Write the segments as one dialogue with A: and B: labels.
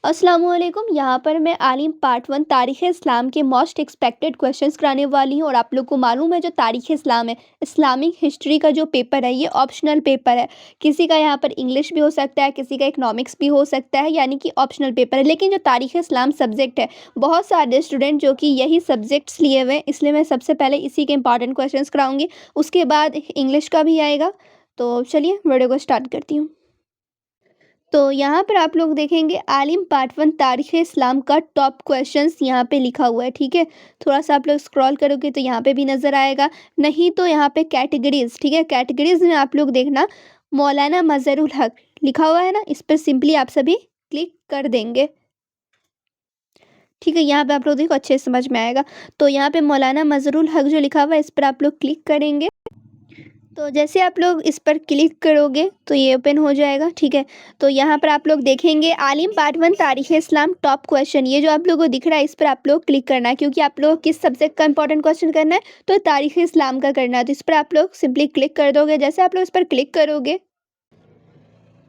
A: अस्सलाम वालेकुम। यहाँ पर मैं आलिम पार्ट 1 तारीख़ इस्लाम के मोस्ट एक्सपेक्टेड क्वेश्चंस कराने वाली हूँ। और आप लोग को मालूम है जो तारीख़ इस्लाम है, इस्लामिक हिस्ट्री का जो पेपर है, ये ऑप्शनल पेपर है। किसी का यहाँ पर इंग्लिश भी हो सकता है, किसी का इकोनॉमिक्स भी हो सकता है, यानी कि ऑप्शनल पेपर है। लेकिन जो तारीख़ इस्लाम सब्जेक्ट है, बहुत सारे स्टूडेंट जो कि यही सब्जेक्ट्स लिए हुए हैं, इसलिए मैं सबसे पहले इसी के इंपॉर्टेंट क्वेश्चंस कराऊंगी। उसके बाद इंग्लिश का भी आएगा। तो चलिए वीडियो को स्टार्ट करती हूँ। तो यहाँ पर आप लोग देखेंगे आलिम पार्ट 1 तारीख़ इस्लाम का टॉप क्वेश्चंस यहाँ पे लिखा हुआ है, ठीक है। थोड़ा सा आप लोग स्क्रॉल करोगे तो यहाँ पे भी नज़र आएगा, नहीं तो यहाँ पे कैटेगरीज, ठीक है। कैटेगरीज में आप लोग देखना मौलाना मजहरुल हक लिखा हुआ है ना, इस पर सिंपली आप सभी क्लिक कर देंगे, ठीक है। यहाँ पे आप लोग देखो अच्छे से समझ में आएगा। तो यहाँ पे मौलाना मजहरुल हक जो लिखा हुआ है, इस पर आप लोग क्लिक करेंगे। तो जैसे आप लोग इस पर क्लिक करोगे तो ये ओपन हो जाएगा, ठीक है। तो यहाँ पर आप लोग देखेंगे आलिम पार्ट 1 तारीख़ इस्लाम टॉप क्वेश्चन, ये जो आप लोगों को दिख रहा है इस पर आप लोग क्लिक करना है, क्योंकि आप लोग किस सब्जेक्ट का इंपॉर्टेंट क्वेश्चन करना है, तो तारीख़ इस्लाम का करना है। तो इस पर आप लोग सिंपली क्लिक कर दोगे। जैसे आप लोग इस पर क्लिक करोगे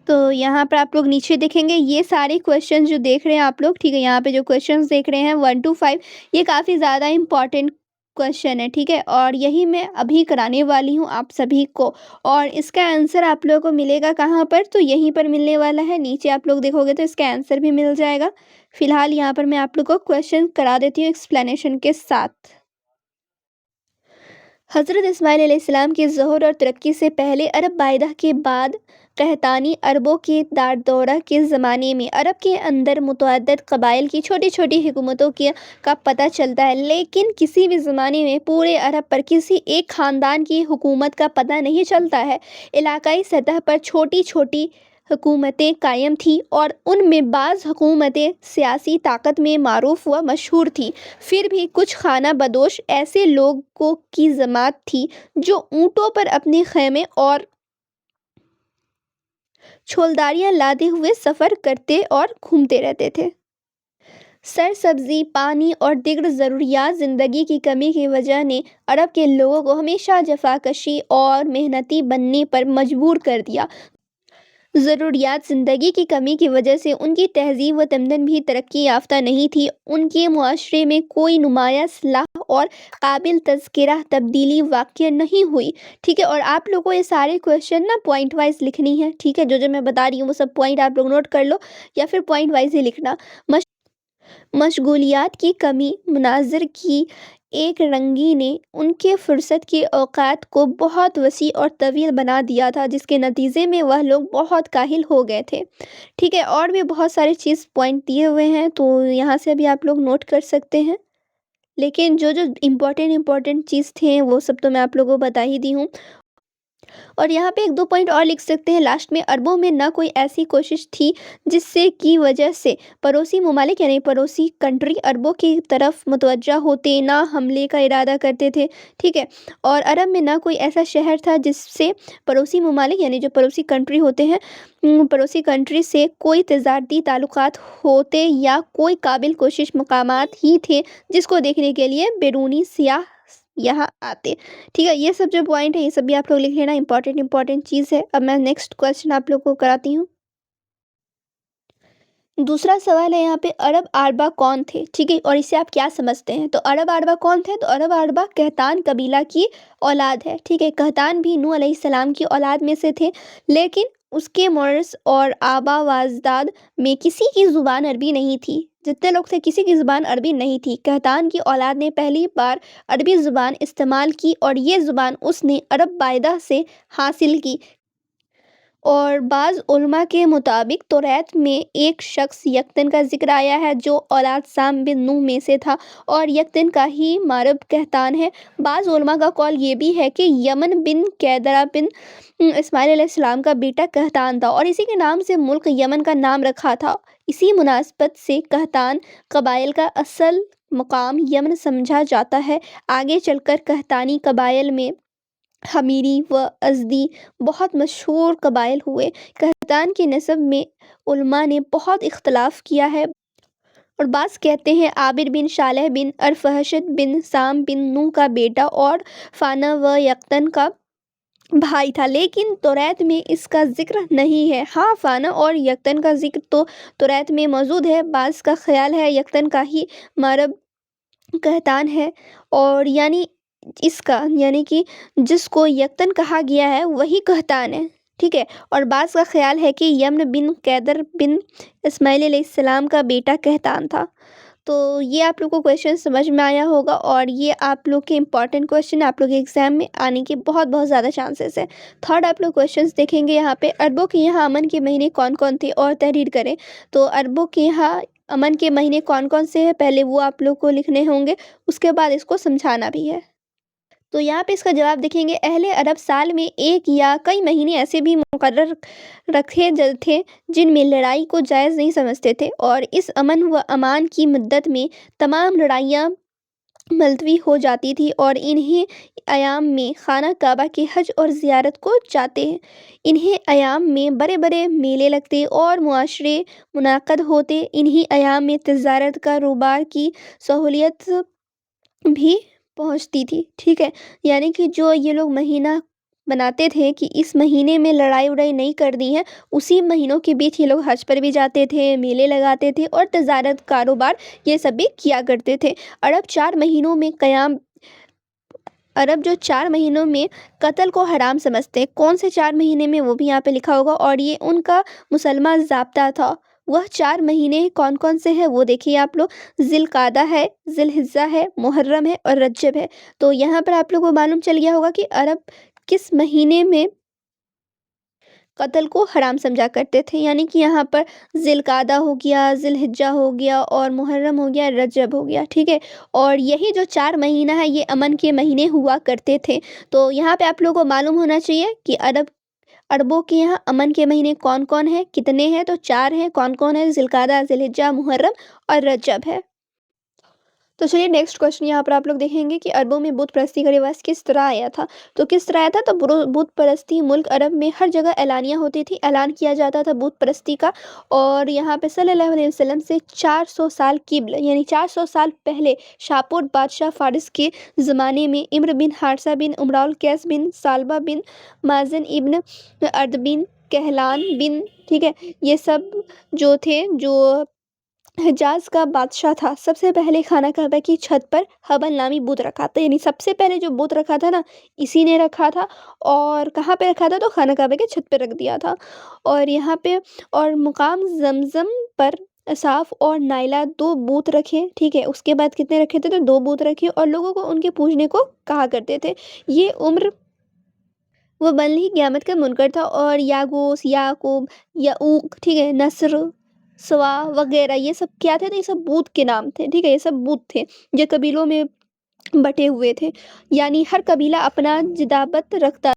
A: तो यहाँ पर आप लोग नीचे देखेंगे ये सारे क्वेश्चन जो देख रहे हैं आप लोग, ठीक है। यहाँ पे जो क्वेश्चंस देख रहे हैं 1 to 5, ये काफ़ी ज़्यादा इम्पॉर्टेंट क्वेश्चन है, ठीक है। और यही मैं अभी कराने वाली हूँ आप सभी को। और इसका आंसर आप लोगों को मिलेगा कहाँ पर, तो यहीं पर मिलने वाला है। नीचे आप लोग देखोगे तो इसका आंसर भी मिल जाएगा। फिलहाल यहाँ पर मैं आप लोग को क्वेश्चन करा देती हूँ एक्सप्लेनेशन के साथ। हज़रत इस्माइल अलैहिस्सलाम की ज़ुहूर और तरक्की से पहले अरब बायदा के बाद कहतानी अरबों के दार दौरा के ज़माने में अरब के अंदर मुतअद्दिद क़बाइल की छोटी छोटी हुकूमतों के का पता चलता है। लेकिन किसी भी ज़माने में पूरे अरब पर किसी एक ख़ानदान की हुकूमत का पता नहीं चलता है। इलाकाई सतह पर छोटी छोटी हुकूमतें कायम थीं और उनमें बाज़ हुकूमतें सियासी ताकत में मारूफ व मशहूर थीं। फिर भी कुछ खाना बदोश ऐसे लोगों की जमात थी जो ऊँटों पर अपने ख़ैमे और छोलदारियाँ लादे हुए सफ़र करते और घूमते रहते थे। सरसब्ज़ी, पानी और दीगर ज़रूरियात ज़िंदगी की कमी की वजह ने अरब के लोगों को हमेशा जफाकशी और मेहनती बनने पर मजबूर कर दिया। ज़रूरियात ज़िंदगी की कमी की वजह से उनकी तहज़ीब व तमदन भी तरक्की याफ़्ता नहीं थी। उनके मुआशरे में कोई नुमाया इस्लाह और काबिल तज़किरा तब्दीली वाक़या नहीं हुई, ठीक है। और आप लोगों को ये सारे क्वेश्चन ना पॉइंट वाइज़ लिखनी है, ठीक है। जो मैं बता रही हूँ वो सब पॉइंट आप लोग नोट कर लो, या फिर पॉइंट वाइज़ ही लिखना। मशगूलियात की कमी, मुनाज़िर की एक रंगी ने उनके फ़ुर्सत के औक़ात को बहुत वसी और तवील बना दिया था, जिसके नतीजे में वह लोग बहुत काहिल हो गए थे, ठीक है। और भी बहुत सारे चीज़ पॉइंट दिए हुए हैं, तो यहाँ से भी आप लोग नोट कर सकते हैं। लेकिन जो जो इम्पोर्टेंट चीज़ थे वो सब तो मैं आप लोगों को बता ही दी हूँ। और यहाँ पे 1-2 पॉइंट और लिख सकते हैं लास्ट में। अरबों में ना कोई ऐसी कोशिश थी जिससे की वजह से पड़ोसी ममालिक यानी पड़ोसी कंट्री अरबों की तरफ मुतवज्जा होते, ना हमले का इरादा करते थे, ठीक है। और अरब में ना कोई ऐसा शहर था जिससे पड़ोसी ममालिक यानी जो पड़ोसी कंट्री होते हैं, पड़ोसी कंट्री से कोई तजारती ताल्लुकात होते या कोई काबिल कोशिश मकामात ही थे जिसको देखने के लिए बैरूनी सियाह यहाँ आते, ठीक है। ये सब जो पॉइंट है ये सब भी आप लोग लिख लेना, इंपॉर्टेंट चीज़ है। अब मैं नेक्स्ट क्वेश्चन आप लोग को कराती हूँ। दूसरा सवाल है यहाँ पे अरब आरबा कौन थे, ठीक है। और इसे आप क्या समझते हैं। तो अरब आरबा कौन थे, तो अरब आरबा कहतान कबीला की औलाद है, ठीक है। कहतान भी नूह अलैहिस्सलाम की औलाद में से थे, लेकिन उसके मोरस और आबा व अजदाद में किसी की ज़ुबान अरबी नहीं थी। जितने लोग थे किसी की ज़ुबान अरबी नहीं थी। कहतान की औलाद ने पहली बार अरबी ज़ुबान इस्तेमाल की और ये ज़ुबान उसने अरब बायदा से हासिल की। और बाज़ उलमा के मुताबिक तौरात में एक शख्स यकतन का ज़िक्र आया है जो औलाद साम बिन नूह में से था और यकतन का ही मारब कहतान है। बाज़ उलमा का कौल ये भी है कि यमन बिन कैदरा बिन इस्माइल अलैहिस्सलाम का बेटा कहतान था और इसी के नाम से मुल्क यमन का नाम रखा था। इसी मुनासबत से कहतान कबाइल का असल मुकाम यमन समझा जाता है। आगे चलकर कहतानी कबाइल में हमीरी व अज़दी बहुत मशहूर कबाइल हुए। कहतान के नस्ब में उलमा ने बहुत इख्तलाफ किया है और बाज़ कहते हैं आबिर बिन शालेह बिन अरफहशद बिन साम बिन नूह का बेटा और फ़ाना व यकतन का भाई था, लेकिन तौरात में इसका ज़िक्र नहीं है। हाँ, फ़ाना और यक्तन का ज़िक्र तो तौरात में मौजूद है। बाज़ का ख़्याल है यक्तन का ही मरब कहतान है, और यानी कि जिसको यक्तन कहा गया है वही कहतान है, ठीक है। और बाज़ का ख़्याल है कि यमन बिन कैदर बिन इस्माइल अलैहिस्सलाम का बेटा कहतान था। तो ये आप लोग को क्वेश्चन समझ में आया होगा, और ये आप लोग के इंपॉर्टेंट क्वेश्चन आप लोग के एग्जाम में आने के बहुत बहुत ज़्यादा चांसेस है। थर्ड आप लोग क्वेश्चंस देखेंगे यहाँ पे, अरबों के यहाँ अमन के महीने कौन कौन थे और तहरीर करें। तो अरबों के यहाँ अमन के महीने कौन कौन से हैं, पहले वो आप लोग को लिखने होंगे, उसके बाद इसको समझाना भी है। तो यहाँ पे इसका जवाब देखेंगे, अहले अरब साल में एक या कई महीने ऐसे भी मुकर्रर रखे थे जिनमें लड़ाई को जायज़ नहीं समझते थे, और इस अमन व अमान की मुद्दत में तमाम लड़ाइयाँ मुलतवी हो जाती थी, और इन्हीं अयाम में खाना काबा के हज और ज़ियारत को जाते हैं। इन्हीं अयाम में बड़े बड़े मेले लगते और मुआशरे मुनाक़द होते। इन्हीं अयाम में तजारत कारोबार की सहूलियत भी पहुंचती थी, ठीक है। यानी कि जो ये लोग महीना बनाते थे कि इस महीने में लड़ाई उड़ाई नहीं करनी है, उसी महीनों के बीच ये लोग हज पर भी जाते थे, मेले लगाते थे और तजारत कारोबार ये सब भी किया करते थे। अरब 4 महीनों में क़याम अरब जो 4 महीनों में कत्ल को हराम समझते हैं, कौन से 4 महीने में वो भी यहाँ पे लिखा होगा, और ये उनका मुसलमान ज़ाब्ता था। वह 4 महीने कौन कौन से हैं वो देखिए आप लोग, ज़िलक़ादा है, ज़िलहिज्जा है, मुहर्रम है और रजब है। तो यहाँ पर आप लोगों को मालूम चल गया होगा कि अरब किस महीने में कत्ल को हराम समझा करते थे। यानी कि यहाँ पर ज़िलक़ादा हो गया, ज़िलहिज्जा हो गया और मुहर्रम हो गया, रजब हो गया, ठीक है। और यही जो 4 महीना है ये अमन के महीने हुआ करते थे। तो यहाँ पे आप लोगों को मालूम होना चाहिए कि अरबों के यहाँ अमन के महीने कौन कौन है, कितने हैं, तो 4 हैं। कौन कौन है, ज़िलक़ादा, ज़िलहिज्जा, मुहर्रम और रजब है। तो चलिए नेक्स्ट क्वेश्चन यहाँ पर आप लोग देखेंगे कि अरबों में बुत परस्ती का रिवाज किस तरह आया था। तो किस तरह आया था, तो बुत परस्ती मुल्क अरब में हर जगह एलानिया होती थी, ऐलान किया जाता था बुत परस्ती का। और यहाँ पे सल्लल्लाहु अलैहि वसल्लम से 400 साल किबल यानी 400 साल पहले शाहपुर बादशाह फारिस के ज़माने में इम्र बिन हारसा बिन उमराउल कैस बिन सालबा बिन माजन इब्न अर्द बिन कहलान बिन, ठीक है, ये सब जो थे, जो हिजाज का बादशाह था, सबसे पहले खाना काबा की छत पर हबल नामी बुत रखा था। यानी सबसे पहले जो बुत रखा था ना, इसी ने रखा था। और कहाँ पे रखा था, तो खाना काबा के छत पे रख दिया था। और यहाँ पे और मुकाम जमजम पर असाफ और नाइला 2 बूत रखे, ठीक है। उसके बाद कितने रखे थे, तो 2 बूत रखे, और लोगों को उनके पूजने को कहा करते थे। ये उम्र वो बन ही क़यामत का मुनकर था, और यागूस, याकूब, यऊक, ठीक है, नस्र, स्वा वगैरह ये सब क्या थे, तो ये सब बूत के नाम थे, ठीक है। ये सब बूत थे जो कबीलों में बटे हुए थे। यानी हर कबीला अपना जिदाबत रखता